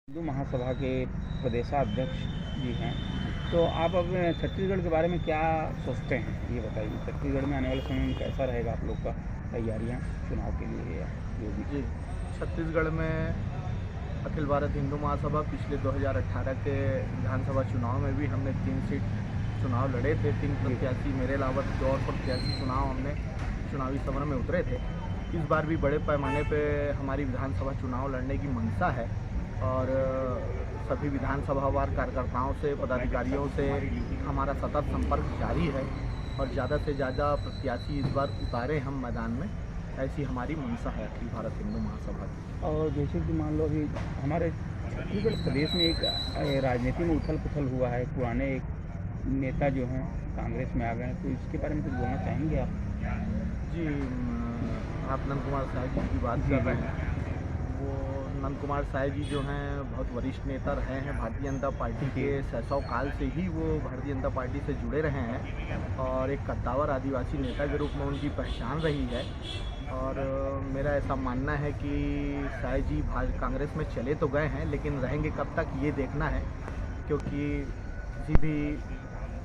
हिंदू महासभा के प्रदेशाध्यक्ष जी हैं। तो आप अब छत्तीसगढ़ के बारे में क्या सोचते हैं, ये बताइए। छत्तीसगढ़ में आने वाले समय में कैसा रहेगा आप लोग का तैयारियां चुनाव के लिए या जो भी? जी, छत्तीसगढ़ में अखिल भारत हिंदू महासभा पिछले 2018 के विधानसभा चुनाव में भी हमने 3 सीट चुनाव लड़े थे। 3 प्रत्याशी मेरे अलावा 2 और प्रत्याशी हमने चुनावी समर में उतरे थे। इस बार भी बड़े पैमाने पे हमारी विधानसभा चुनाव लड़ने की मंशा है और सभी विधानसभावार कार्यकर्ताओं से, पदाधिकारियों से हमारा सतत संपर्क जारी है और ज़्यादा से ज़्यादा प्रत्याशी इस बार उतारे हम मैदान में, ऐसी हमारी मंशा है अखिल भारत हिंदू महासभा की। और जैसे कि मान लो अभी हमारे छत्तीसगढ़ प्रदेश में एक राजनीति में उथल पुथल हुआ है। पुराने एक नेता जो हैं कांग्रेस में आ गए हैं, तो इसके बारे में कुछ बोलना चाहेंगे आप? जी, आप नंद कुमार साय जी की बात कर रहे हैं। वो नंद कुमार साय जी जो हैं बहुत वरिष्ठ नेता रहे हैं भारतीय जनता पार्टी के। सैसौ काल से ही वो भारतीय जनता पार्टी से जुड़े रहे हैं और एक कद्दावर आदिवासी नेता के रूप में उनकी पहचान रही है। और मेरा ऐसा मानना है कि साय जी कांग्रेस में चले तो गए हैं, लेकिन रहेंगे कब तक ये देखना है, क्योंकि किसी भी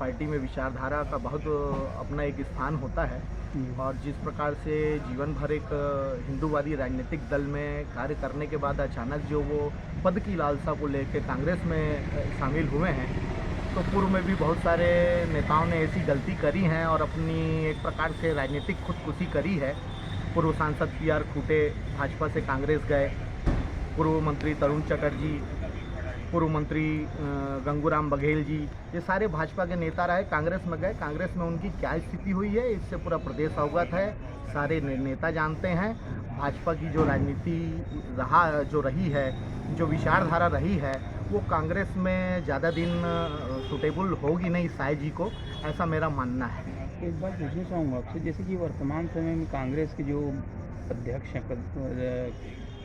पार्टी में विचारधारा का बहुत अपना एक स्थान होता है। और जिस प्रकार से जीवन भर एक हिंदूवादी राजनीतिक दल में कार्य करने के बाद अचानक जो वो पद की लालसा को लेकर कांग्रेस में शामिल हुए हैं, तो पूर्व में भी बहुत सारे नेताओं ने ऐसी गलती करी हैं और अपनी एक प्रकार से राजनीतिक खुदकुशी करी है। पूर्व सांसद पी.आर. खूटे भाजपा से कांग्रेस गए, पूर्व मंत्री तरुण चटर्जी, पूर्व मंत्री गंगूराम बघेल जी, ये सारे भाजपा के नेता रहे, कांग्रेस में गए। कांग्रेस में उनकी क्या स्थिति हुई है इससे पूरा प्रदेश अवगत है, सारे नेता जानते हैं। भाजपा की जो राजनीति रही है, जो विचारधारा रही है, वो कांग्रेस में ज़्यादा दिन सूटेबल होगी नहीं साय जी को, ऐसा मेरा मानना है। एक बात पूछना चाहूँगा आपसे, जैसे कि वर्तमान समय में कांग्रेस के जो अध्यक्ष हैं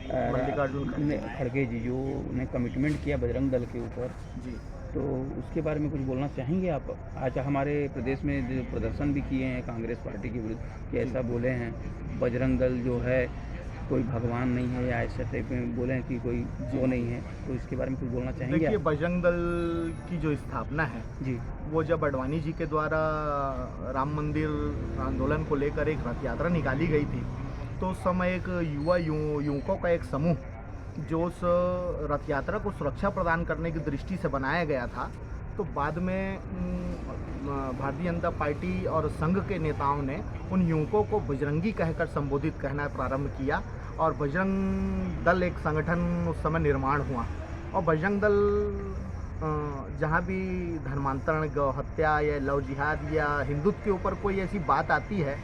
मल्लिकार्जुन खड़गे जी, जो उन्हें कमिटमेंट किया बजरंग दल के ऊपर जी, तो उसके बारे में कुछ बोलना चाहेंगे आप? आज हमारे प्रदेश में जो प्रदर्शन भी किए हैं कांग्रेस पार्टी के विरुद्ध कि ऐसा बोले हैं बजरंग दल जो है कोई भगवान नहीं है, या ऐसे टाइप में बोले हैं कि कोई वो नहीं है, तो इसके बारे में कुछ बोलना चाहेंगे? देखिए, बजरंग दल की जो स्थापना है जी, वो जब अडवाणी जी के द्वारा राम मंदिर आंदोलन को लेकर एक रथ यात्रा निकाली गई थी, तो उस समय एक युवकों का एक समूह जो उस रथ यात्रा को सुरक्षा प्रदान करने की दृष्टि से बनाया गया था, तो बाद में भारतीय जनता पार्टी और संघ के नेताओं ने उन युवकों को बजरंगी कहकर संबोधित कहना प्रारंभ किया और बजरंग दल एक संगठन उस समय निर्माण हुआ। और बजरंग दल जहाँ भी धर्मांतरण, गौ हत्या या लव जिहाद या हिंदुत्व के ऊपर कोई ऐसी बात आती है,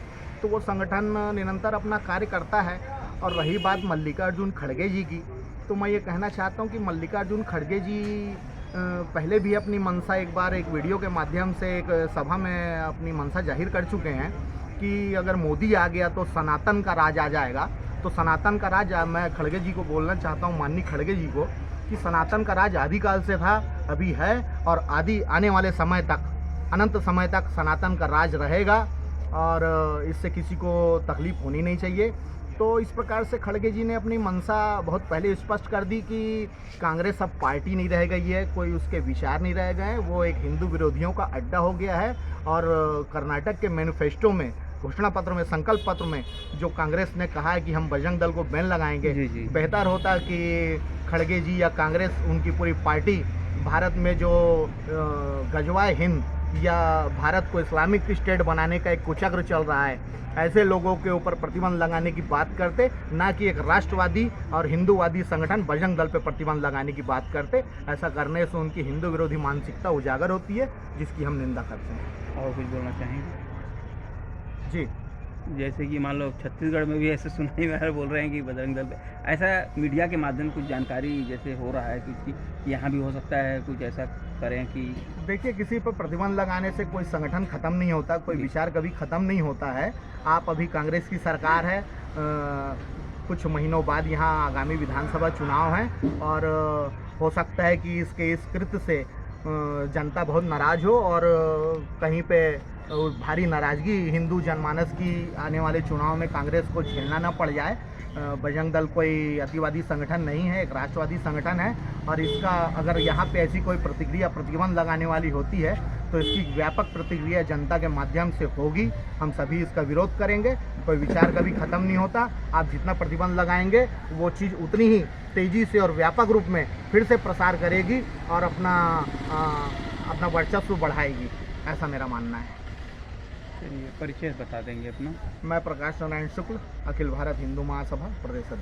तो वो संगठन निरंतर अपना कार्य करता है। और रही बात मल्लिकार्जुन खड़गे जी की, तो मैं ये कहना चाहता हूँ कि मल्लिकार्जुन खड़गे जी पहले भी अपनी मंशा एक बार एक वीडियो के माध्यम से एक सभा में अपनी मंशा जाहिर कर चुके हैं कि अगर मोदी आ गया तो सनातन का राज आ जाएगा। तो सनातन का राज मैं खड़गे जी को बोलना चाहता हूँ, माननीय खड़गे जी को, कि सनातन का राज आदिकाल से था, अभी है और आने वाले समय तक, अनंत समय तक सनातन का राज रहेगा और इससे किसी को तकलीफ होनी नहीं चाहिए। तो इस प्रकार से खड़गे जी ने अपनी मंशा बहुत पहले स्पष्ट कर दी कि कांग्रेस अब पार्टी नहीं रह गई है, कोई उसके विचार नहीं रह गए, वो एक हिंदू विरोधियों का अड्डा हो गया है। और कर्नाटक के मैनिफेस्टो में, घोषणा पत्र में, संकल्प पत्र में जो कांग्रेस ने कहा है कि हम बजरंग दल को बैन लगाएंगे, जी। बेहतर होता कि खड़गे जी या कांग्रेस, उनकी पूरी पार्टी भारत में जो गजवाए हिंद या भारत को इस्लामिक स्टेट बनाने का एक कुचक्र चल रहा है, ऐसे लोगों के ऊपर प्रतिबंध लगाने की बात करते, ना कि एक राष्ट्रवादी और हिंदूवादी संगठन बजरंग दल पर प्रतिबंध लगाने की बात करते। ऐसा करने से उनकी हिंदू विरोधी मानसिकता उजागर होती है, जिसकी हम निंदा करते हैं। और कुछ बोलना चाहेंगे? जी, जैसे कि मान लो छत्तीसगढ़ में भी ऐसे सुनाई में बोल रहे हैं कि बजरंग दल पे ऐसा मीडिया के माध्यम कुछ जानकारी जैसे हो रहा है कि यहाँ भी हो सकता है कुछ ऐसा करें कि देखिए, किसी पर प्रतिबंध लगाने से कोई संगठन ख़त्म नहीं होता, कोई विचार कभी ख़त्म नहीं होता है। आप अभी कांग्रेस की सरकार है, कुछ महीनों बाद यहाँ आगामी विधानसभा चुनाव हैं और हो सकता है कि इस कृत्य से जनता बहुत नाराज़ हो और कहीं पे भारी नाराज़गी हिंदू जनमानस की आने वाले चुनाव में कांग्रेस को झेलना न पड़ जाए। बजरंग दल कोई अतिवादी संगठन नहीं है, एक राष्ट्रवादी संगठन है, और इसका अगर यहाँ पे ऐसी कोई प्रतिक्रिया प्रतिबंध लगाने वाली होती है तो इसकी व्यापक प्रतिक्रिया जनता के माध्यम से होगी। हम सभी इसका विरोध करेंगे। कोई विचार कभी ख़त्म नहीं होता। आप जितना प्रतिबंध लगाएंगे वो चीज़ उतनी ही तेज़ी से और व्यापक रूप में फिर से प्रसार करेगी और अपना वर्चस्व बढ़ाएगी, ऐसा मेरा मानना है। चलिए, परिचय बता देंगे अपना। मैं प्रकाश नारायण शुक्ल, अखिल भारत हिंदू महासभा प्रदेश अध्यक्ष।